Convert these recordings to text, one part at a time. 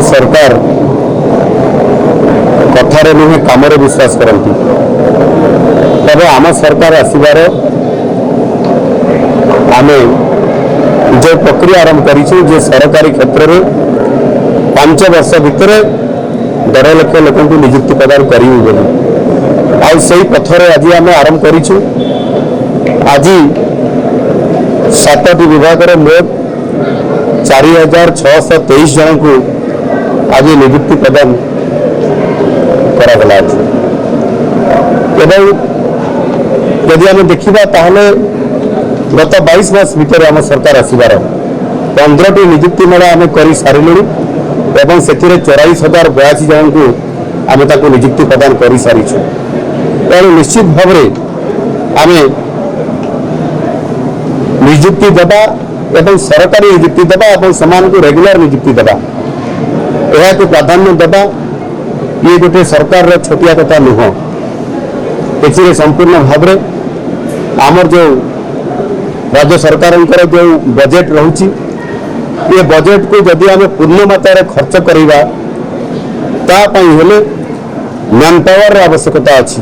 सरकार कथार नुहे काम विश्वास करती तब आम सरकार आसबार आम जो प्रक्रिया आरंभ कर सरकारी क्षेत्र में 5 वर्ष भितर 1.5 लाख लोक निजुक्ति प्रदान करूँ आई पथर आज आम आरंभ करूँ। आज 7टी विभाग मोट 4623 जन को आज निजुक्ति प्रदान करागला। यदि आम देखा ताहले गत 22 मास भितर आम सरकार आसबार 15टी निजुक्ति मेला आम कर सारे एवं से 44,082 जन को आम निजुक्ति प्रदान कर सारी। तेणु निश्चित भाव आम निजुक्ति देवा एवं सरकारी निजुक्ति देवा और समान को रेगुलर निजुक्ति देवा यह को प्राधान्य देवा ये गोटे सरकार छोटिया कथा नुह। ए संपूर्ण भाव आमर जो राज्य सरकार जो बजेट रही ये बजेट को जदि आम पूर्ण मात्रा खर्च करवा मैन पावर आवश्यकता अच्छी।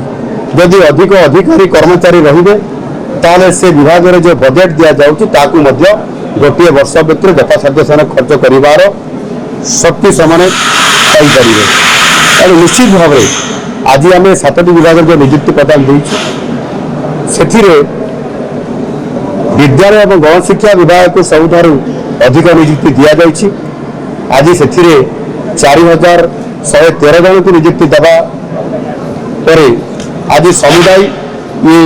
जदि अधिक अधिकारी कर्मचारी रे ताले से विभाग में जो बजेट दि जाऊँ गोटे वर्ष भर यथासाध्य से खर्च कर शक्ति समाने पाइपर। निश्चित भाव आज आम 7टी विभाग जो निजुक्ति प्रदान से विद्यालय और गणशिक्षा विभाग को सबुठारु अधिक निजुक्ति दि जाएगी। आज से 4,113 जन को निजुक्ति देवा आज समुदाय ये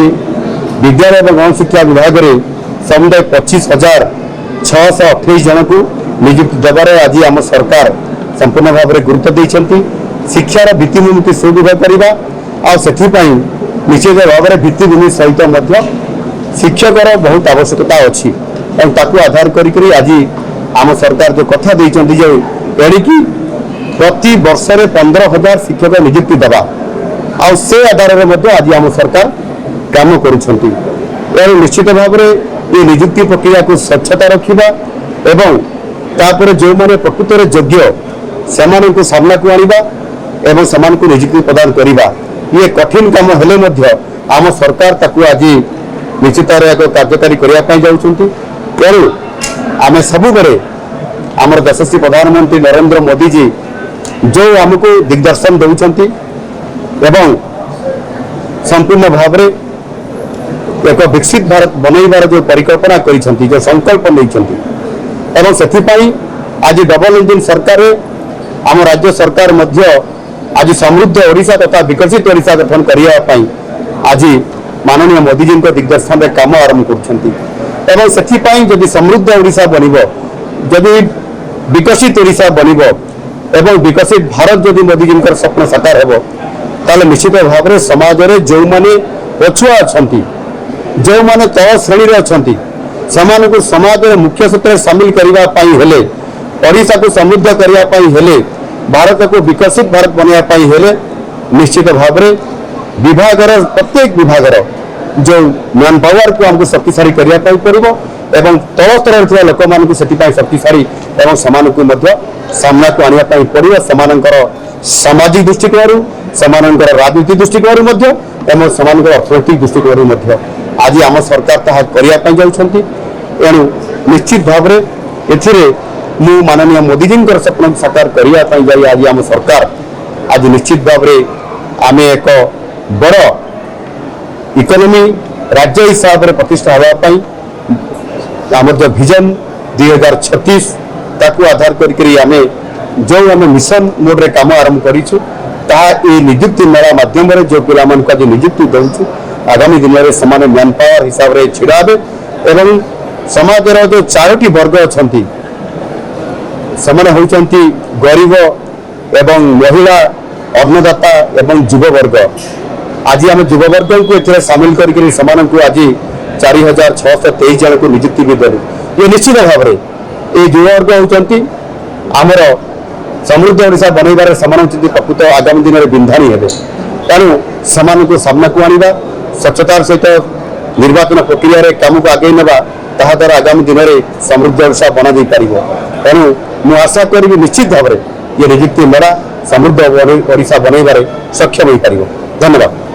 विद्यालय और गणशिक्षा विभाग में समुदाय 25,628 जन को निजुक्ति देवार आज आम सरकार संपूर्ण भाव में गुरुत्व देती। शिक्षार भित्तिभूमि की सुदृढ़ करवा और निश्चित भाव में भित्तिभूमि सहित शिक्षकर बहुत आवश्यकता अच्छी ताकू आधार करी आज आम सरकार जो कथा देती जो एणिकी प्रति वर्ष 15,000 शिक्षक निजुक्ति देवा आ से आधार में आज आम सरकार काम कर निश्चित भाव में ये निजुक्ति प्रक्रिया को स्वच्छता रखा एवं तापर जो माने प्रकृत योग्य से सामना को आनिबा एवं समान को निजुक्ति प्रदान करवा ये कठिन काम हेले मध्य आम सरकार ताकू आज निश्चित एक कार्यकारी करने जाऊँगी। तेणु आम सबुबले आमर यशस्वी प्रधानमंत्री नरेंद्र मोदी जी जो आमको दिग्दर्शन दौरान एवं संपूर्ण भाव में एक विकसित भारत बनइबार जो परिकल्पना करिसेंती जो संकल्प नहीं से आज डबल इंजिन सरकार आम राज्य सरकार मध्य आज समृद्ध ओडिशा तथा विकसित ओडिशा गठन करने आज माननीय मोदी जी दिग्दर्शन में काम आरंभ कर जदि समृद्ध ओडिशा बनब जदि विकसित ओडिशा बनब एवं विकसित भारत जदि मोदी जी स्वप्न साकार हो ताले निश्चित भाव में समाज में जो माने पछुआ अच्छा जो माने तल श्रेणी अच्छा से समाज में मुख्य क्षेत्र सामिल करने ओडिशा को समृद्ध करने भारत को विकसित भारत बनवाई निश्चित भाव में विभाग प्रत्येक विभाग जो मैन पावर को हमको शक्तिशाली करने पड़ो एवं तल स्तर में लोक मान शक्तिशाली एवं सामान को सामना को आने पड़ो सामाजिक दृष्टिकोण से राजनीति दृष्टिकोण एवं सामान अर्थनैतिक दृष्टिकोण आज आम सरकार ताहा करने जाऊँगी। एणु निश्चित भाव में मु माननीय मोदी जी स्वप्न साकार करने आज आम सरकार आज निश्चित भाव में आम एक बड़ इकोनॉमी राज्य हिसाब से प्रतिष्ठा होगापी आम जो विजन 2036 ताकू आधार करी आम जो आम मिशन मोड रे काम आरंभ करूँ निजुक्ति मेला माध्यम जो पिला आज निजुक्ति दौचु आगामी दिन में से मैन पावर हिसाब से छिड़ा एवं समाजर जो 4टी वर्ग अच्छा से गरीब एवं महिला अन्नदाता एवं युववर्ग आज आम युववर्ग को ए सामिल कर आज 4,623 जन को निजुक्ति भी देलु। ये निश्चित भाव में ये युववर्ग होती आमर समृद्ध ओडिशा बनइबार प्रकृत आगामी दिन में बिंधाणी हे। तेणु से सामना को आनिबा स्वच्छतार सहित निर्वाचन प्रक्रिया काम को आगे नेबा ताहा द्वारा आगामी दिन में समृद्ध ओडिशा बना पार। तेणु मु आशा करी निश्चित भाव में ये निजुक्ति मेरा समृद्ध ओडिशा बनइबारे सक्षम हो पार। धन्यवाद।